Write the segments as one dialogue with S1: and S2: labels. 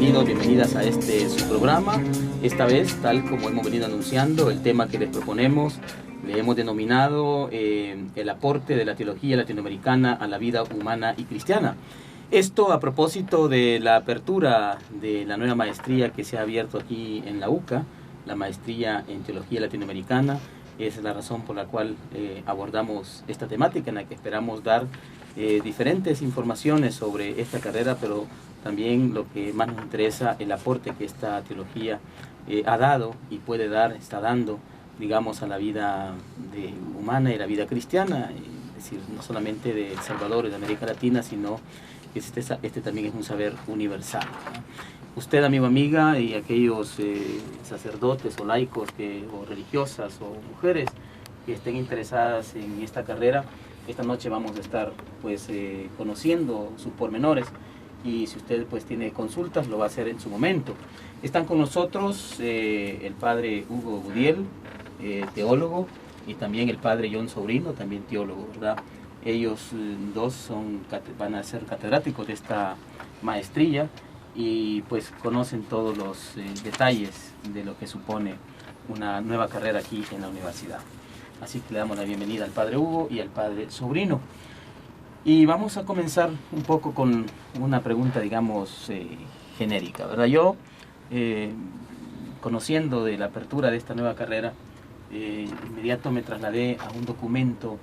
S1: bienvenidos, bienvenidas a su programa. Esta vez, tal como hemos venido anunciando, el tema que les proponemos le hemos denominado el aporte de la teología latinoamericana a la vida humana y cristiana. Esto a propósito de la apertura de la nueva maestría que se ha abierto aquí en la UCA, la maestría en teología latinoamericana. Es la razón por la cual abordamos esta temática, en la que esperamos dar diferentes informaciones sobre esta carrera, pero también lo que más nos interesa, el aporte que esta teología ha dado y puede dar, está dando, digamos, a la vida humana y la vida cristiana, es decir, no solamente de El Salvador y de América Latina, sino que este también es un saber universal, ¿no? Usted, amigo, amiga, y aquellos sacerdotes o laicos o religiosas o mujeres que estén interesadas en esta carrera, esta noche vamos a estar pues conociendo sus pormenores, y si usted pues tiene consultas lo va a hacer en su momento. Están con nosotros el padre Hugo Gudiel, teólogo, y también el padre John Sobrino, también teólogo, ¿verdad? Ellos dos van a ser catedráticos de esta maestría y pues conocen todos los detalles de lo que supone una nueva carrera aquí en la universidad. Así que le damos la bienvenida al padre Hugo y al padre Sobrino. Y vamos a comenzar un poco con una pregunta, digamos, genérica, ¿verdad? Yo, conociendo de la apertura de esta nueva carrera, inmediato me trasladé a un documento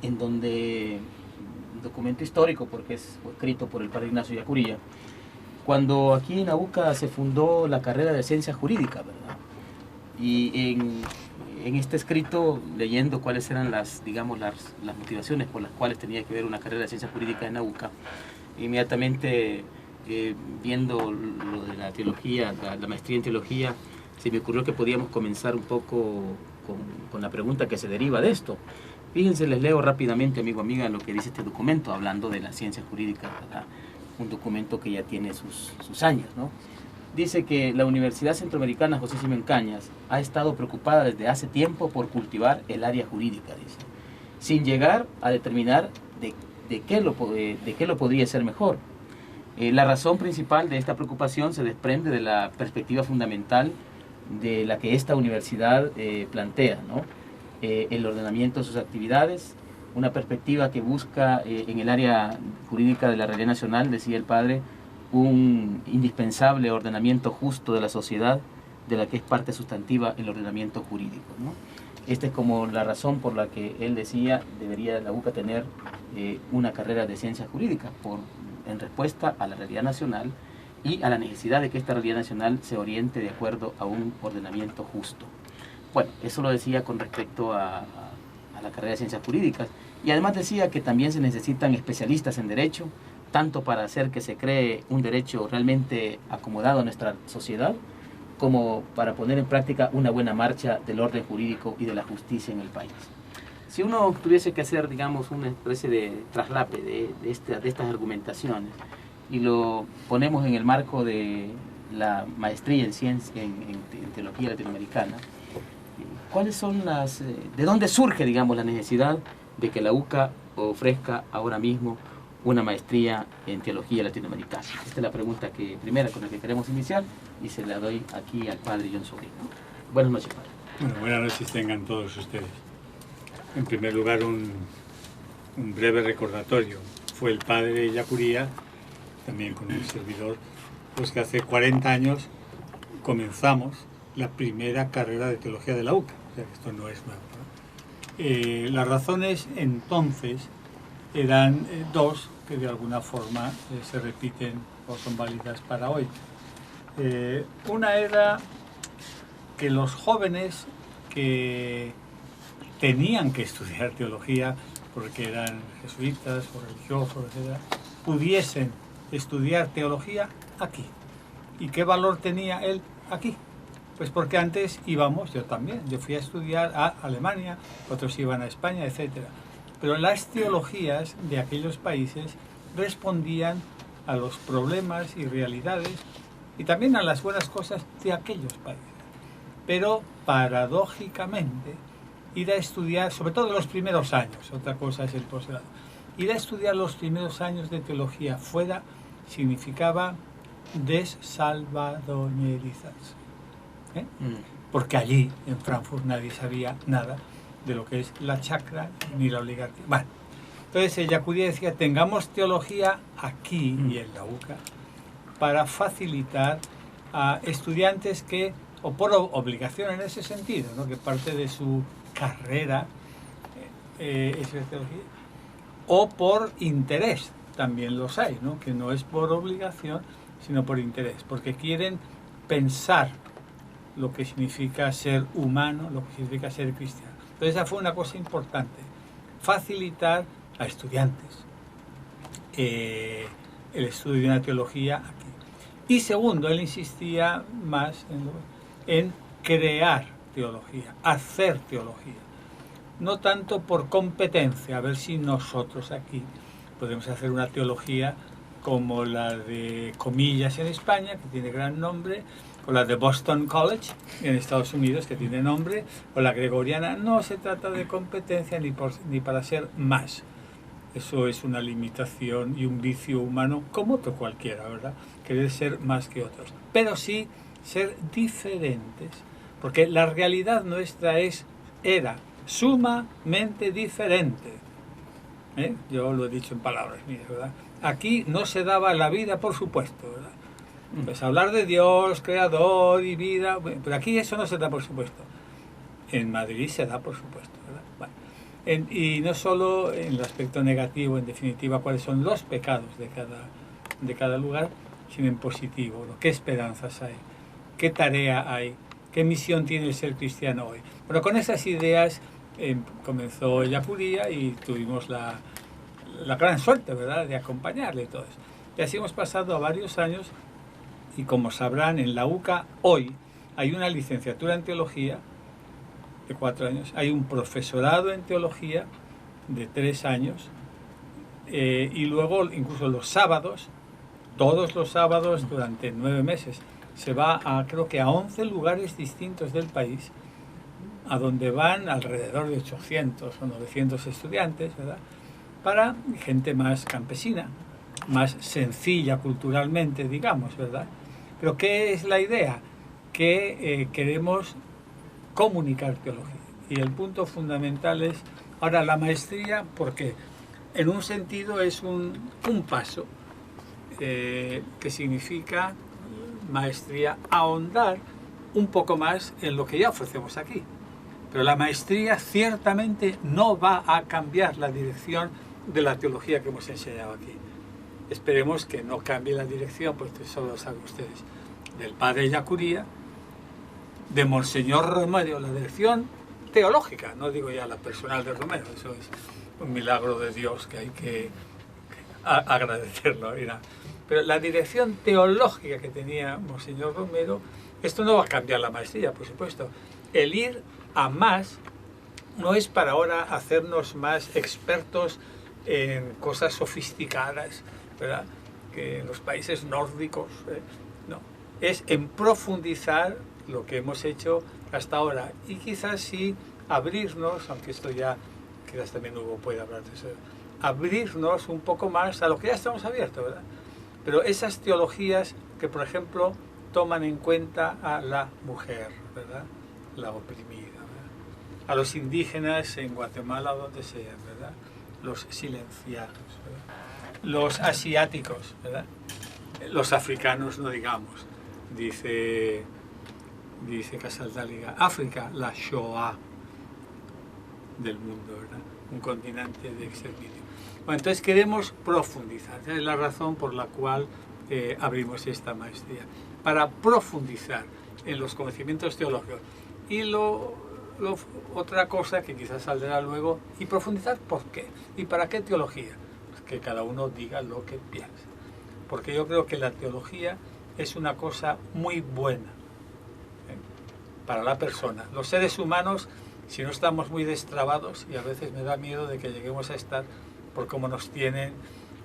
S1: un documento histórico, porque fue escrito por el padre Ignacio Yacuría, cuando aquí en la UCA se fundó la carrera de Ciencias Jurídicas, ¿verdad? Y en este escrito, leyendo cuáles eran las motivaciones por las cuales tenía que ver una carrera de Ciencias Jurídicas en la UCA, inmediatamente viendo lo de la teología, la maestría en teología, se me ocurrió que podíamos comenzar un poco con la pregunta que se deriva de esto. Fíjense, les leo rápidamente, amigo, amiga, lo que dice este documento, hablando de las ciencias jurídicas, ¿verdad? Un documento que ya tiene sus años, ¿no? Dice que la Universidad Centroamericana José Simen Cañas ha estado preocupada desde hace tiempo por cultivar el área jurídica, dice, sin llegar a determinar de qué lo podría ser mejor. La razón principal de esta preocupación se desprende de la perspectiva fundamental de la que esta universidad plantea, ¿no? El ordenamiento de sus actividades, una perspectiva que busca en el área jurídica de la realidad nacional, decía el padre, un indispensable ordenamiento justo de la sociedad, de la que es parte sustantiva el ordenamiento jurídico, ¿no? Esta es como la razón por la que él decía debería la UCA tener una carrera de ciencias jurídicas, en respuesta a la realidad nacional y a la necesidad de que esta realidad nacional se oriente de acuerdo a un ordenamiento justo. Bueno, eso lo decía con respecto a la carrera de ciencias jurídicas, y además decía que también se necesitan especialistas en derecho, tanto para hacer que se cree un derecho realmente acomodado a nuestra sociedad, como para poner en práctica una buena marcha del orden jurídico y de la justicia en el país. Si uno tuviese que hacer, digamos, una especie de traslape de estas argumentaciones y lo ponemos en el marco de la maestría en teología latinoamericana, ¿cuáles son de dónde surge, digamos, la necesidad de que la UCA ofrezca ahora mismo una maestría en teología latinoamericana? Esta es la pregunta primera con la que queremos iniciar, y se la doy aquí al padre John Sobrino. Buenas noches, padre.
S2: Bueno, buenas noches tengan todos ustedes. En primer lugar, un breve recordatorio. Fue el padre Yacuría, también con un servidor, pues que hace 40 años comenzamos la primera carrera de teología de la UCA. O sea, esto no es nuevo, ¿no? Las razones entonces eran dos, que de alguna forma se repiten o son válidas para hoy. Una era que los jóvenes que tenían que estudiar teología porque eran jesuitas o religiosos, etc., pudiesen estudiar teología aquí. ¿Y qué valor tenía él aquí? Pues porque antes íbamos, yo también, yo fui a estudiar a Alemania, otros iban a España, etc. Pero las teologías de aquellos países respondían a los problemas y realidades y también a las buenas cosas de aquellos países. Pero paradójicamente, ir a estudiar, sobre todo los primeros años, otra cosa es el posgrado, ir a estudiar los primeros años de teología fuera significaba desalvadoñerizarse. Porque allí, en Frankfurt, nadie sabía nada de lo que es la chacra ni la oligarquía. Bueno, entonces Ellacuría decía, tengamos teología aquí y en la UCA para facilitar a estudiantes que, o por obligación en ese sentido, ¿no?, que parte de su carrera es la teología, o por interés, también los hay, ¿no?, que no es por obligación, sino por interés, porque quieren pensar lo que significa ser humano, lo que significa ser cristiano. Entonces esa fue una cosa importante, facilitar a estudiantes el estudio de una teología aquí. Y segundo, él insistía más en crear teología, hacer teología. No tanto por competencia, a ver si nosotros aquí podemos hacer una teología como la de Comillas en España, que tiene gran nombre, o la de Boston College en Estados Unidos, que tiene nombre, o la gregoriana. No se trata de competencia ni para ser más. Eso es una limitación y un vicio humano como otro cualquiera, ¿verdad? Querer ser más que otros. Pero sí ser diferentes, porque la realidad nuestra era sumamente diferente. Yo lo he dicho en palabras mías, ¿verdad? Aquí no se daba la vida, por supuesto, ¿verdad? Pues hablar de Dios, creador y vida, pero aquí eso no se da, por supuesto. En Madrid se da, por supuesto, ¿verdad? Bueno, y no solo en el aspecto negativo, en definitiva, cuáles son los pecados de cada lugar, sino en positivo, ¿no? ¿Qué esperanzas hay? ¿Qué tarea hay? ¿Qué misión tiene el ser cristiano hoy? Bueno, con esas ideas comenzó Ellacuría y tuvimos la gran suerte, ¿verdad?, de acompañarle y todo eso. Y así hemos pasado a varios años, y como sabrán, en la UCA hoy hay una licenciatura en teología de 4 años, hay un profesorado en teología de 3 años, y luego incluso los sábados, todos los sábados durante 9 meses, se va creo que a 11 lugares distintos del país, a donde van alrededor de 800 o 900 estudiantes, ¿verdad?, para gente más campesina, más sencilla culturalmente, digamos, ¿verdad? Pero ¿qué es la idea? Que queremos comunicar teología. Y el punto fundamental es, ahora, la maestría, porque en un sentido es un paso que significa maestría, ahondar un poco más en lo que ya ofrecemos aquí. Pero la maestría ciertamente no va a cambiar la dirección de la teología que hemos enseñado aquí. Esperemos que no cambie la dirección, pues eso lo saben ustedes, del padre Ellacuría, de Monseñor Romero, la dirección teológica, no digo ya la personal de Romero, eso es un milagro de Dios que hay que agradecerlo. Pero la dirección teológica que tenía Monseñor Romero, esto no va a cambiar la maestría, por supuesto. El ir a más no es para ahora hacernos más expertos en cosas sofisticadas, ¿verdad?, que en los países nórdicos, no, es en profundizar lo que hemos hecho hasta ahora y quizás sí abrirnos, aunque esto ya quizás también Hugo puede hablar de eso, abrirnos un poco más a lo que ya estamos abiertos, ¿verdad? Pero esas teologías que, por ejemplo, toman en cuenta a la mujer, ¿verdad?, la oprimida, ¿verdad?, a los indígenas en Guatemala, donde sea, ¿verdad?, los silenciados, ¿verdad?, los asiáticos, ¿verdad?, los africanos, no digamos, dice Casaldáliga, África, la Shoah del mundo, ¿verdad?, un continente de exterminio. Bueno, entonces queremos profundizar, esa es la razón por la cual abrimos esta maestría, para profundizar en los conocimientos teológicos. Y otra cosa que quizás saldrá luego, y profundizar por qué, y para qué teología, pues que cada uno diga lo que piensa. Porque yo creo que la teología es una cosa muy buena para la persona. Los seres humanos, si no estamos muy destrabados, y a veces me da miedo de que lleguemos a estar por cómo nos tienen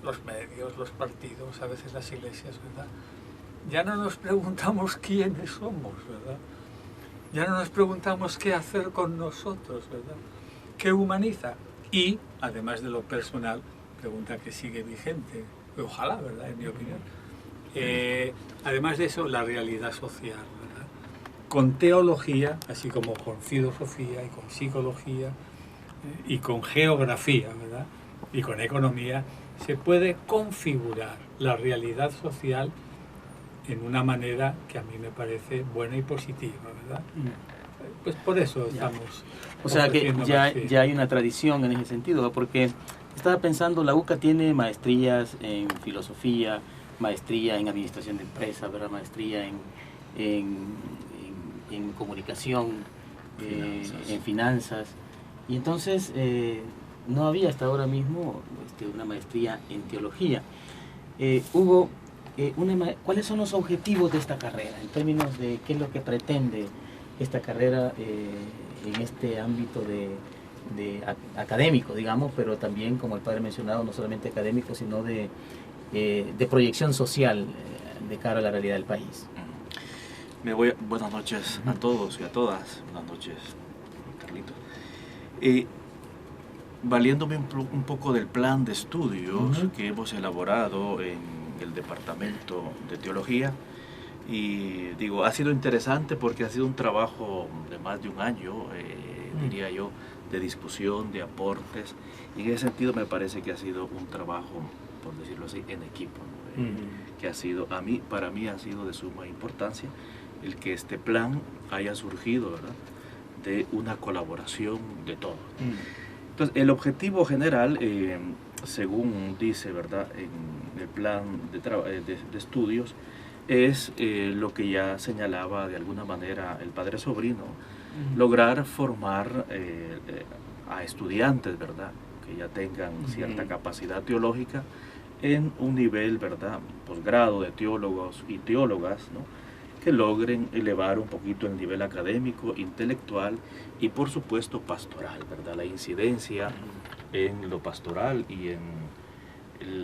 S2: los medios, los partidos, a veces las iglesias, ¿verdad?, ya no nos preguntamos quiénes somos, ¿verdad?, ya no nos preguntamos qué hacer con nosotros, ¿verdad?, qué humaniza. Y, además de lo personal, pregunta que sigue vigente, ojalá, ¿verdad?, en mi opinión. además de eso, la realidad social, ¿verdad? Con teología, así como con filosofía y con psicología y con geografía, ¿verdad? Y con economía, se puede configurar la realidad social en una manera que a mí me parece buena y positiva, ¿verdad? Pues por eso estamos...
S1: O sea que ya hay una tradición en ese sentido, ¿no? Porque estaba pensando, la UCA tiene maestrías en filosofía, maestría en administración de empresas, ¿verdad? Maestría en comunicación, en finanzas. Y entonces no había hasta ahora mismo una maestría en teología. Hugo, ¿cuáles son los objetivos de esta carrera en términos de qué es lo que pretende esta carrera en este ámbito académico, digamos, pero también, como el padre mencionado, no solamente académico, sino de proyección social de cara a la realidad del país?
S3: Buenas noches a todos y a todas. Buenas noches, Carlitos. Valiéndome un poco del plan de estudios que hemos elaborado en el Departamento de Teología, y digo, ha sido interesante porque ha sido un trabajo de más de un año, diría yo, de discusión, de aportes, y en ese sentido me parece que ha sido un trabajo, por decirlo así, en equipo, ¿no? Que ha sido, para mí ha sido de suma importancia el que este plan haya surgido, ¿verdad?, de una colaboración de todos. Entonces, el objetivo general, según dice, ¿verdad?, en el plan de estudios, es lo que ya señalaba de alguna manera el padre Sobrino, lograr formar a estudiantes, ¿verdad?, que ya tengan cierta capacidad teológica en un nivel, ¿verdad?, posgrado de teólogos y teólogas, ¿no?, que logren elevar un poquito el nivel académico, intelectual y por supuesto pastoral, ¿verdad? La incidencia en lo pastoral y en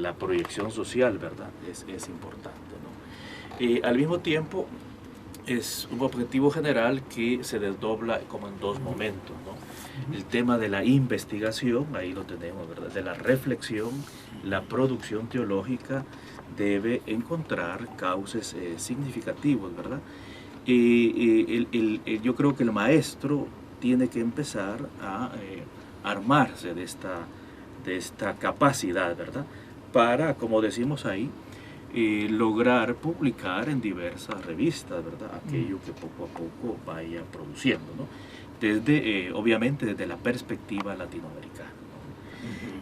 S3: la proyección social, ¿verdad?, es importante, ¿no? Al mismo tiempo es un objetivo general que se desdobla como en dos momentos, ¿no? El tema de la investigación, ahí lo tenemos, ¿verdad?, de la reflexión, la producción teológica debe encontrar cauces significativos, ¿verdad? Yo creo que el maestro tiene que empezar a armarse de esta capacidad, ¿verdad?, para, como decimos ahí, lograr publicar en diversas revistas, ¿verdad?, aquello que poco a poco vaya produciendo, ¿no? Obviamente desde la perspectiva latinoamericana.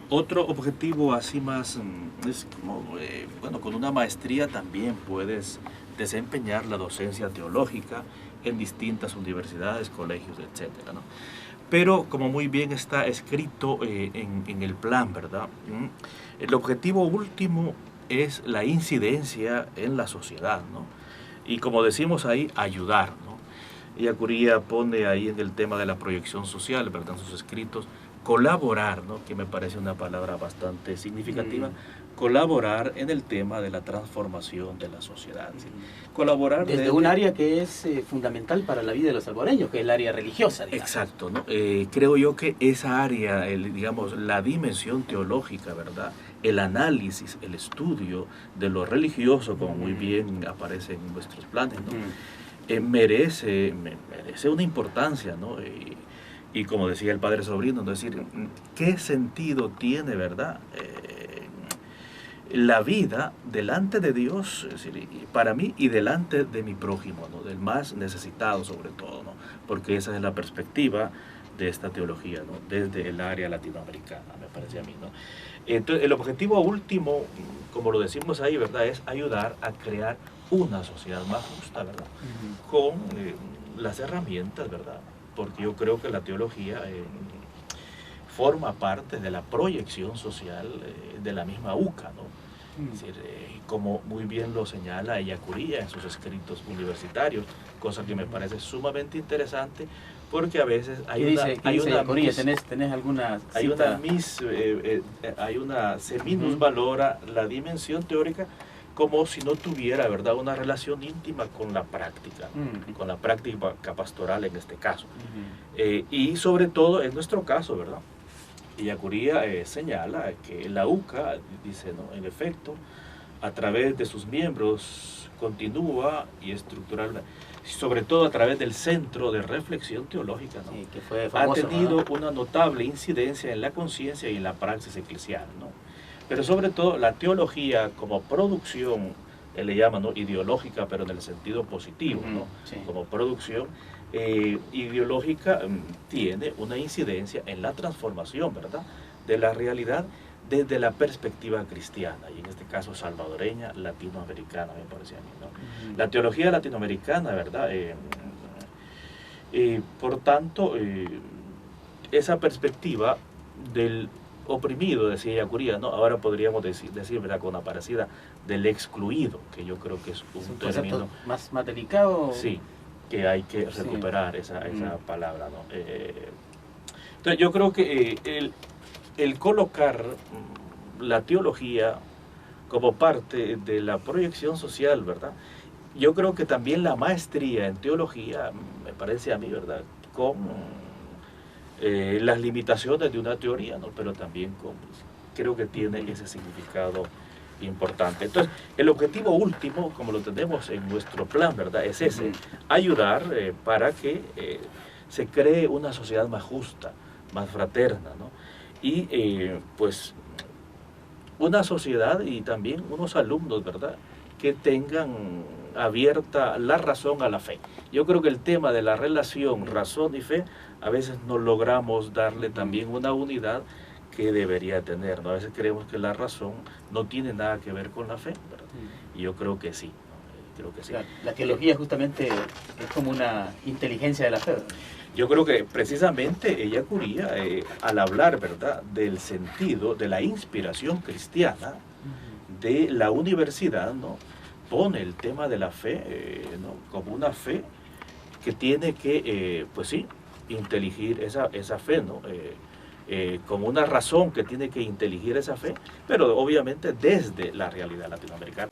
S3: Otro objetivo así más es como, bueno, con una maestría también puedes desempeñar la docencia teológica en distintas universidades, colegios, etcétera, ¿no? Pero como muy bien está escrito en el plan, ¿verdad?, el objetivo último es la incidencia en la sociedad, ¿no? Y como decimos ahí, ayudar, ¿no? Y Acuría pone ahí en el tema de la proyección social, ¿verdad?, en sus escritos, colaborar, ¿no?, que me parece una palabra bastante significativa, colaborar en el tema de la transformación de la sociedad. ¿Sí? Colaborar
S1: desde un área que es fundamental para la vida de los salvadoreños, que es el área religiosa, digamos.
S3: Exacto, ¿no? Creo yo que esa área, digamos, la dimensión teológica, ¿verdad?, el análisis, el estudio de lo religioso, como muy bien aparece en nuestros planes, ¿no? Merece una importancia, ¿no? Y como decía el padre Sobrino, ¿no?, es decir, ¿qué sentido tiene, verdad, la vida delante de Dios, es decir, para mí y delante de mi prójimo, ¿no?, del más necesitado sobre todo, ¿no?, porque esa es la perspectiva de esta teología, ¿no?, desde el área latinoamericana, me parece a mí, ¿no? Entonces, el objetivo último, como lo decimos ahí, ¿verdad?, es ayudar a crear una sociedad más justa, ¿verdad?, con las herramientas, ¿verdad?, porque yo creo que la teología forma parte de la proyección social de la misma UCA, ¿no? Es decir, como muy bien lo señala Ellacuría en sus escritos universitarios, cosa que me parece sumamente interesante, porque a veces se minusvalora la dimensión teórica como si no tuviera, ¿verdad?, una relación íntima con la práctica pastoral en este caso. Y sobre todo en nuestro caso, ¿verdad?, Ellacuría señala que la UCA, dice, ¿no?, en efecto, a través de sus miembros continúa y estructural, sobre todo a través del Centro de Reflexión Teológica, ¿no?
S1: Sí, que fue famoso,
S3: ha tenido,
S1: ¿verdad?,
S3: una notable incidencia en la conciencia y en la praxis eclesial, ¿no? Pero sobre todo la teología como producción, él le llama, ¿no?, ideológica, pero en el sentido positivo, ¿no?
S1: Sí.
S3: Como producción ideológica, tiene una incidencia en la transformación, ¿verdad?, de la realidad desde la perspectiva cristiana, y en este caso salvadoreña, latinoamericana, me parece a mí, ¿no? La teología latinoamericana, ¿verdad? Por tanto, esa perspectiva del oprimido, decía Ellacuría, ¿no? Ahora podríamos decir, ¿verdad?, con una parecida, del excluido, que yo creo que es un término
S1: más delicado.
S3: Sí, que hay que recuperar esa palabra, ¿no? Entonces yo creo que el colocar la teología como parte de la proyección social, ¿verdad? Yo creo que también la maestría en teología, me parece a mí, ¿verdad?, con las limitaciones de una teoría, ¿no?, pero también creo que tiene ese significado importante. Entonces, el objetivo último, como lo tenemos en nuestro plan, ¿verdad?, es ese: ayudar para que se cree una sociedad más justa, más fraterna, ¿no? Y pues una sociedad y también unos alumnos, ¿verdad?, que tengan abierta la razón a la fe. Yo creo que el tema de la relación razón y fe, a veces no logramos darle también una unidad que debería tener, ¿no? A veces creemos que la razón no tiene nada que ver con la fe, ¿verdad? Y yo creo que sí, ¿no? Creo que sí.
S1: La teología justamente es como una inteligencia de la fe, ¿verdad?
S3: Yo creo que precisamente Ellacuría, al hablar, ¿verdad?, del sentido de la inspiración cristiana de la universidad, ¿no?, pone el tema de la fe, ¿no?, como una fe que tiene que, pues sí, inteligir esa fe, ¿no?, como una razón que tiene que inteligir esa fe, pero obviamente desde la realidad latinoamericana.